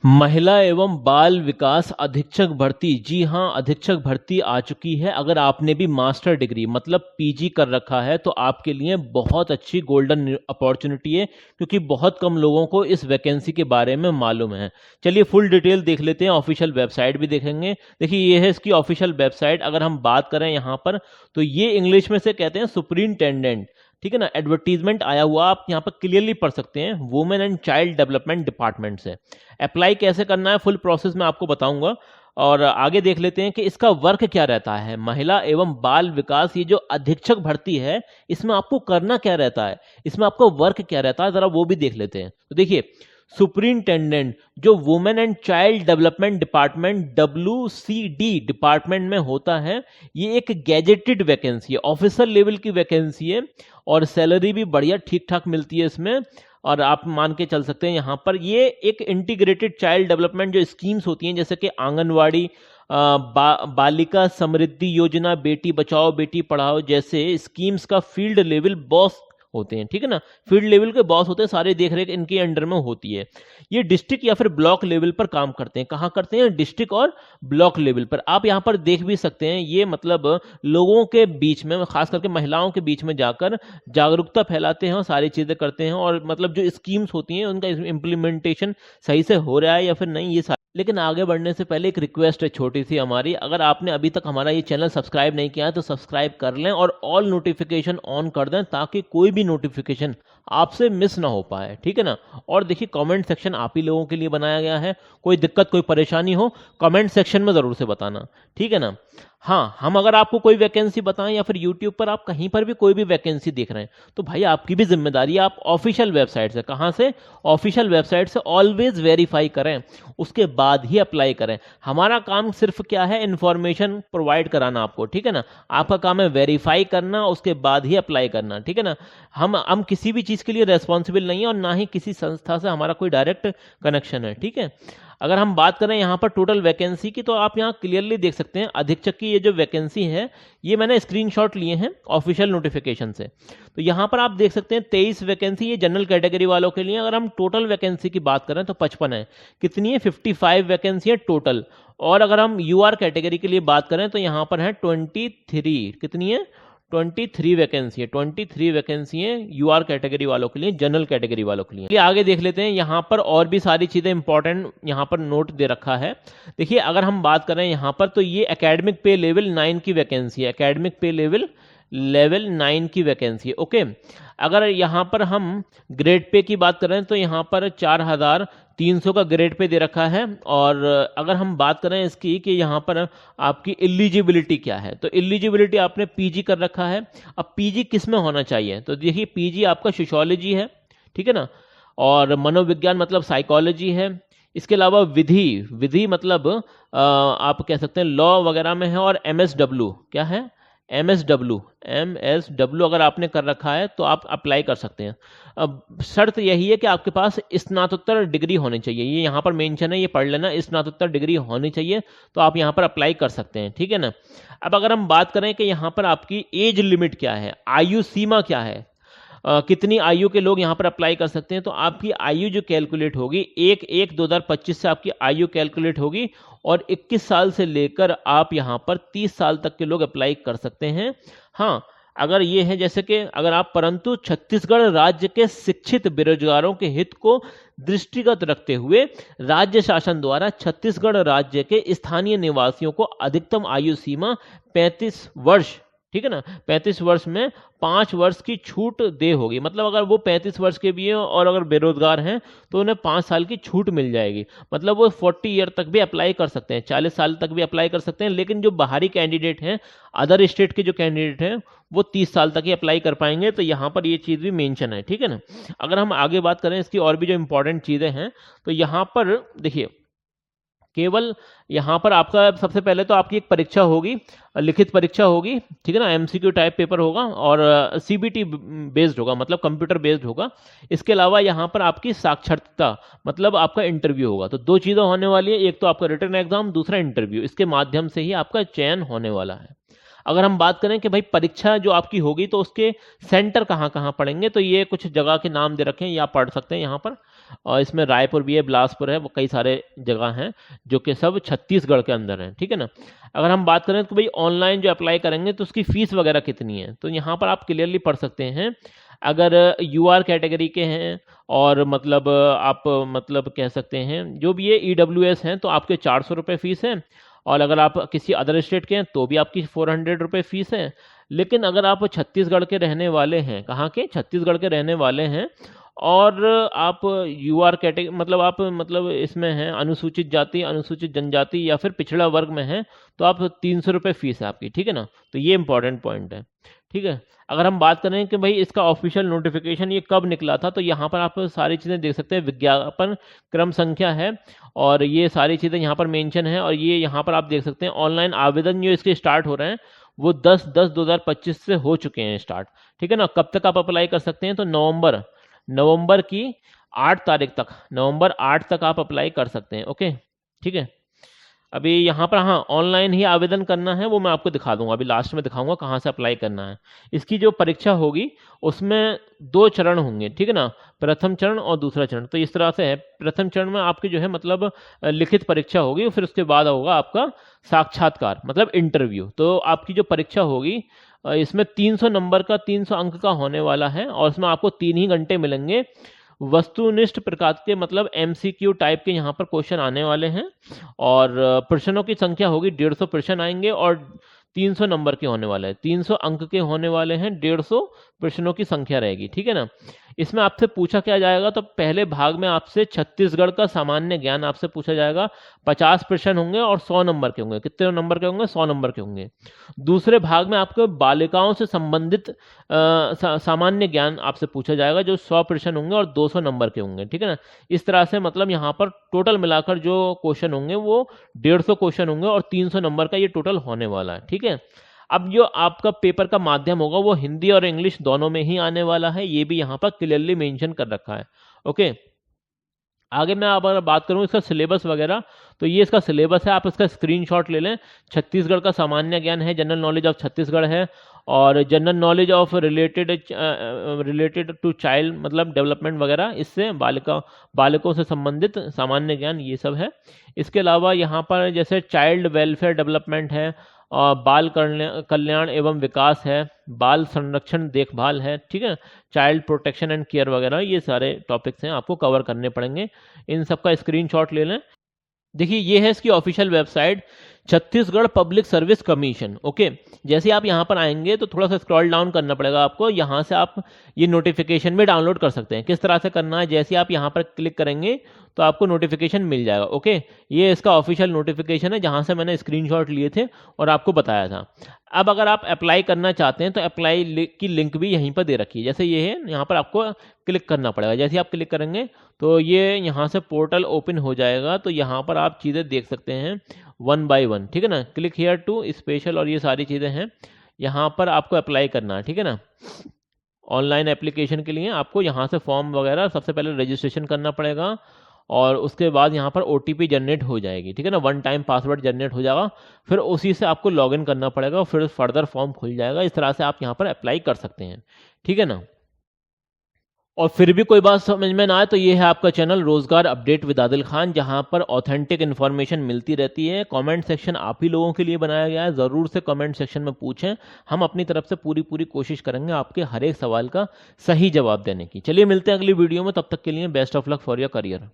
महिला एवं बाल विकास अधीक्षक भर्ती, जी हाँ, अधीक्षक भर्ती आ चुकी है। अगर आपने भी मास्टर डिग्री मतलब पीजी कर रखा है तो आपके लिए बहुत अच्छी गोल्डन अपॉर्चुनिटी है, क्योंकि बहुत कम लोगों को इस वैकेंसी के बारे में मालूम है। चलिए फुल डिटेल देख लेते हैं, ऑफिशियल वेबसाइट भी देखेंगे। देखिए ये है इसकी ऑफिशियल वेबसाइट। अगर हम बात करें यहाँ पर तो ये इंग्लिश में से कहते हैं सुपरिंटेंडेंट, ठीक है ना। एडवर्टीजमेंट आया हुआ आप यहाँ पर क्लियरली पढ़ सकते हैं, women and child development department से। अप्लाई कैसे करना है फुल प्रोसेस मैं आपको बताऊंगा। और आगे देख लेते हैं कि इसका वर्क क्या रहता है। महिला एवं बाल विकास, ये जो अधीक्षक भर्ती है, इसमें आपको करना क्या रहता है, इसमें आपको वर्क क्या रहता है, जरा वो भी देख लेते हैं। तो देखिए सुपरिंटेंडेंट जो women and child development department WCD department में होता है, ये एक गैजेटेड वैकेंसी है, ऑफिसर लेवल की वैकेंसी है और सैलरी भी बढ़िया ठीक ठाक मिलती है इसमें। और आप मान के चल सकते हैं यहाँ पर ये एक इंटीग्रेटेड चाइल्ड डेवलपमेंट जो स्कीम्स होती हैं, जैसे कि आंगनवाड़ी, बालिका समृद्धि योजना, बेटी बचाओ बेटी पढ़ाओ जैसे स्कीम्स का फील्ड लेवल बॉस होते हैं, ठीक है ना। फील्ड लेवल के बॉस होते हैं, सारे देख रेख इनके अंडर में होती है। ये डिस्ट्रिक्ट या फिर ब्लॉक लेवल पर काम करते हैं। कहाँ करते हैं? डिस्ट्रिक्ट और ब्लॉक लेवल पर। आप यहाँ पर देख भी सकते हैं, ये मतलब लोगों के बीच में, खास करके महिलाओं के बीच में जाकर जागरूकता फैलाते हैं और सारी चीजें करते हैं, और मतलब जो स्कीम्स होती हैं उनका इम्प्लीमेंटेशन सही से हो रहा है या फिर नहीं, ये। लेकिन आगे बढ़ने से पहले एक रिक्वेस्ट है छोटी सी हमारी, अगर आपने अभी तक हमारा ये चैनल सब्सक्राइब नहीं किया है तो सब्सक्राइब कर लें और ऑल नोटिफिकेशन ऑन कर दें, ताकि कोई भी नोटिफिकेशन आपसे मिस ना हो पाए, ठीक है ना। और देखिए कमेंट सेक्शन आप ही लोगों के लिए बनाया गया है, कोई दिक्कत कोई परेशानी हो कमेंट सेक्शन में ज़रूर से बताना, ठीक है ना। हाँ, हम अगर आपको कोई वैकेंसी बताएं या फिर यूट्यूब पर आप कहीं पर भी कोई भी वैकेंसी देख रहे हैं तो भाई आपकी भी जिम्मेदारी है, आप ऑफिशियल वेबसाइट से, कहाँ से, ऑफिशियल वेबसाइट से ऑलवेज वेरीफाई करें, उसके बाद ही अप्लाई करें। हमारा काम सिर्फ क्या है, इंफॉर्मेशन प्रोवाइड कराना आपको, ठीक है ना। आपका काम है वेरीफाई करना, उसके बाद ही अप्लाई करना, ठीक है ना। हम किसी भी चीज़ के लिए रेस्पॉन्सिबल नहीं है और ना ही किसी संस्था से हमारा कोई डायरेक्ट कनेक्शन है, ठीक है। अगर हम बात करें यहाँ पर टोटल वैकेंसी की, तो आप यहाँ क्लियरली देख सकते हैं अधीक्षक की ये जो वैकेंसी है, ये मैंने स्क्रीनशॉट लिए हैं ऑफिशियल नोटिफिकेशन से। तो यहाँ पर आप देख सकते हैं 23 वैकेंसी ये जनरल कैटेगरी वालों के लिए। अगर हम टोटल वैकेंसी की बात करें तो 55 है। कितनी है? 55 वैकेंसी है टोटल। और अगर हम UR कैटेगरी के लिए बात करें तो यहाँ पर है 23, कितनी है? 23 वैकेंसी है। 23 वैकेंसी है UR कैटेगरी वालों के लिए, जनरल कैटेगरी वालों के लिए। आगे देख लेते हैं, यहाँ पर और भी सारी चीजें इंपॉर्टेंट यहाँ पर नोट दे रखा है। देखिए अगर हम बात करें यहाँ पर तो ये एकेडमिक पे लेवल 9 की वैकेंसी है, एकेडमिक पे लेवल 9 की वैकेंसी है, ओके। अगर यहाँ पर हम ग्रेड पे की बात करें तो यहाँ पर 4300 का ग्रेड पे दे रखा है। और अगर हम बात करें इसकी कि यहाँ पर आपकी एलिजिबिलिटी क्या है, तो एलिजिबिलिटी आपने पीजी कर रखा है। अब पीजी किस में होना चाहिए? तो देखिए पीजी आपका सोशियोलॉजी है, ठीक है ना, और मनोविज्ञान मतलब साइकोलॉजी है। इसके अलावा विधि मतलब आप कह सकते हैं लॉ वगैरह में है। और MSW क्या है? MSW अगर आपने कर रखा है तो आप अप्लाई कर सकते हैं। अब शर्त यही है कि आपके पास स्नातकोत्तर डिग्री होनी चाहिए, ये यहाँ पर मेंशन है, ये पढ़ लेना, स्नातकोत्तर डिग्री होनी चाहिए, तो आप यहाँ पर अप्लाई कर सकते हैं, ठीक है ना। अब अगर हम बात करें कि यहाँ पर आपकी एज लिमिट क्या है, आयु सीमा क्या है, कितनी आयु के लोग यहाँ पर अप्लाई कर सकते हैं, तो आपकी आयु जो कैलकुलेट होगी 1/1/2025 से आपकी आयु कैलकुलेट होगी, और 21 साल से लेकर आप यहाँ पर 30 साल तक के लोग अप्लाई कर सकते हैं। हाँ, अगर ये है जैसे कि अगर आप, परंतु छत्तीसगढ़ राज्य के शिक्षित बेरोजगारों के हित को दृष्टिगत रखते हुए राज्य शासन द्वारा छत्तीसगढ़ राज्य के स्थानीय निवासियों को अधिकतम आयु सीमा 35 वर्ष, ठीक है ना, 35 वर्ष में 5 वर्ष की छूट दे होगी। मतलब अगर वो 35 वर्ष के भी हैं और अगर बेरोजगार हैं तो उन्हें 5 साल की छूट मिल जाएगी। मतलब वो 40 ईयर तक भी अप्लाई कर सकते हैं, 40 साल तक भी अप्लाई कर सकते हैं। लेकिन जो बाहरी कैंडिडेट हैं, अदर स्टेट के जो कैंडिडेट हैं, वो 30 साल तक ही अप्लाई कर पाएंगे। तो यहाँ पर ये चीज़ भी मेंशन है, ठीक है ना। अगर हम आगे बात करें इसकी और भी जो इंपॉर्टेंट चीज़ें हैं, तो यहाँ पर देखिए केवल यहाँ पर आपका सबसे पहले तो आपकी एक परीक्षा होगी, लिखित परीक्षा होगी, ठीक है ना, MCQ टाइप पेपर होगा और CBT बेस्ड होगा, मतलब कंप्यूटर बेस्ड होगा। इसके अलावा यहाँ पर आपकी साक्षरता मतलब आपका इंटरव्यू होगा। तो 2 चीज़ें होने वाली है, एक तो आपका रिटन एग्जाम, दूसरा इंटरव्यू। इसके माध्यम से ही आपका चयन होने वाला है। अगर हम बात करें कि भाई परीक्षा जो आपकी होगी तो उसके सेंटर कहाँ कहाँ पड़ेंगे, तो ये कुछ जगह के नाम दे रखे हैं, या पढ़ सकते हैं यहाँ पर। और इसमें रायपुर भी है, बिलासपुर है, वो कई सारे जगह हैं जो कि सब छत्तीसगढ़ के अंदर हैं, ठीक है ना। अगर हम बात करें तो भाई ऑनलाइन जो अप्लाई करेंगे तो उसकी फ़ीस वगैरह कितनी है, तो यहाँ पर आप क्लियरली पढ़ सकते हैं। अगर यूआर कैटेगरी के हैं और मतलब आप मतलब कह सकते हैं जो भी ये ईडब्ल्यूएस हैं तो आपके 400 रुपये फ़ीस है, और अगर आप किसी अदर स्टेट के हैं तो भी आपकी 400 रुपये फ़ीस है। लेकिन अगर आप छत्तीसगढ़ के रहने वाले हैं, कहाँ के, छत्तीसगढ़ के रहने वाले हैं, और आप यूआर कैटेगरी मतलब आप मतलब इसमें हैं अनुसूचित जाति, अनुसूचित जनजाति या फिर पिछड़ा वर्ग में हैं, तो आप 300 रुपये फ़ीस है आपकी, ठीक है ना। तो ये इंपॉर्टेंट पॉइंट है, ठीक है। अगर हम बात करें कि भाई इसका ऑफिशियल नोटिफिकेशन ये कब निकला था, तो यहाँ पर आप सारी चीज़ें देख सकते हैं, विज्ञापन क्रम संख्या है और ये सारी चीज़ें यहाँ पर मेंशन है, और ये यहाँ पर आप देख सकते हैं ऑनलाइन आवेदन जो इसके स्टार्ट हो रहे हैं वो 10/10/2025 से हो चुके हैं स्टार्ट, ठीक है ना। कब तक आप अप्लाई कर सकते हैं, तो नवंबर की 8 तारीख तक, नवंबर 8 तक आप अप्लाई कर सकते हैं, ओके, ठीक है। अभी यहाँ पर हाँ ऑनलाइन ही आवेदन करना है, वो मैं आपको दिखा दूंगा, अभी लास्ट में दिखाऊंगा कहाँ से अप्लाई करना है। इसकी जो परीक्षा होगी उसमें 2 चरण होंगे, ठीक है ना, प्रथम चरण और दूसरा चरण। तो इस तरह से है, प्रथम चरण में आपकी जो है मतलब लिखित परीक्षा होगी, फिर उसके बाद होगा आपका साक्षात्कार मतलब इंटरव्यू। तो आपकी जो परीक्षा होगी इसमें 300 नंबर का 300 अंक का होने वाला है, और इसमें आपको 3 ही घंटे मिलेंगे। वस्तुनिष्ठ प्रकार के मतलब एमसीक्यू टाइप के यहाँ पर क्वेश्चन आने वाले हैं, और प्रश्नों की संख्या होगी 150 प्रश्न आएंगे, और 300 नंबर के होने वाले हैं, 300 अंक के होने वाले हैं, 150 प्रश्नों की संख्या रहेगी, ठीक है ना। इसमें आपसे पूछा क्या जाएगा, तो पहले भाग में आपसे छत्तीसगढ़ का सामान्य ज्ञान आपसे पूछा जाएगा, 50 प्रश्न होंगे और 100 नंबर के होंगे। कितने नंबर के होंगे, 100 नंबर के होंगे। दूसरे भाग में आपको बालिकाओं से संबंधित सामान्य ज्ञान आपसे पूछा जाएगा, जो 100 प्रश्न होंगे और 200 नंबर के होंगे, ठीक है ना। इस तरह से मतलब यहाँ पर टोटल मिलाकर जो क्वेश्चन होंगे वो 150 क्वेश्चन होंगे, और 300 नंबर का ये टोटल होने वाला है, ठीक है। अब जो आपका पेपर का माध्यम होगा वो हिंदी और इंग्लिश दोनों में ही आने वाला है, ये भी यहाँ पर क्लियरली मेंशन कर रखा है, ओके। आगे मैं अगर बात करूँ इसका सिलेबस वगैरह, तो ये इसका सिलेबस है, आप इसका स्क्रीनशॉट ले लें। छत्तीसगढ़ का सामान्य ज्ञान है, जनरल नॉलेज ऑफ छत्तीसगढ़ है, और general knowledge of related to child मतलब डेवलपमेंट वगैरह, इससे बालकों से संबंधित सामान्य ज्ञान ये सब है। इसके अलावा यहाँ पर जैसे चाइल्ड वेलफेयर डेवलपमेंट है, और बाल कल्याण एवं विकास है, बाल संरक्षण देखभाल है, ठीक है, चाइल्ड प्रोटेक्शन एंड केयर वगैरह, ये सारे टॉपिक्स हैं आपको कवर करने पड़ेंगे। इन सब का स्क्रीनशॉट ले लें। देखिए ये है इसकी official website, Chhattisgarh public service commission, okay. जैसे आप यहाँ पर आएंगे तो थोड़ा सा स्क्रॉल डाउन करना पड़ेगा आपको, यहाँ से आप ये नोटिफिकेशन भी डाउनलोड कर सकते हैं। किस तरह से करना है, जैसे आप यहाँ पर क्लिक करेंगे तो आपको नोटिफिकेशन मिल जाएगा, ओके। ये इसका ऑफिशियल नोटिफिकेशन है जहाँ से मैंने स्क्रीनशॉट लिए थे और आपको बताया था। अब अगर आप अप्लाई करना चाहते हैं तो अप्लाई की लिंक भी यहीं पर दे रखी है, जैसे ये है, यहाँ पर आपको क्लिक करना पड़ेगा। जैसे आप क्लिक करेंगे तो ये यहाँ से पोर्टल ओपन हो जाएगा, तो यहाँ पर आप चीज़ें देख सकते हैं 1 by 1, ठीक है ना। क्लिक हियर टू स्पेशल, और ये सारी चीज़ें हैं, यहाँ पर आपको अप्लाई करना है, ठीक है ना। ऑनलाइन एप्लीकेशन के लिए आपको यहाँ से फॉर्म वगैरह सबसे पहले रजिस्ट्रेशन करना पड़ेगा, और उसके बाद यहाँ पर OTP जनरेट हो जाएगी, ठीक है ना, 1 टाइम पासवर्ड जनरेट हो जाएगा, फिर उसी से आपको लॉगिन करना पड़ेगा, फिर फर्दर फॉर्म खुल जाएगा। इस तरह से आप यहाँ पर अप्लाई कर सकते हैं, ठीक है ना। और फिर भी कोई बात समझ में ना आए तो ये है आपका चैनल रोजगार अपडेट विद आदिल खान, जहां पर ऑथेंटिक इन्फॉर्मेशन मिलती रहती है। कमेंट सेक्शन आप ही लोगों के लिए बनाया गया है, ज़रूर से कमेंट सेक्शन में पूछें, हम अपनी तरफ से पूरी कोशिश करेंगे आपके हर एक सवाल का सही जवाब देने की। चलिए मिलते हैं अगली वीडियो में, तब तक के लिए best of luck for your career.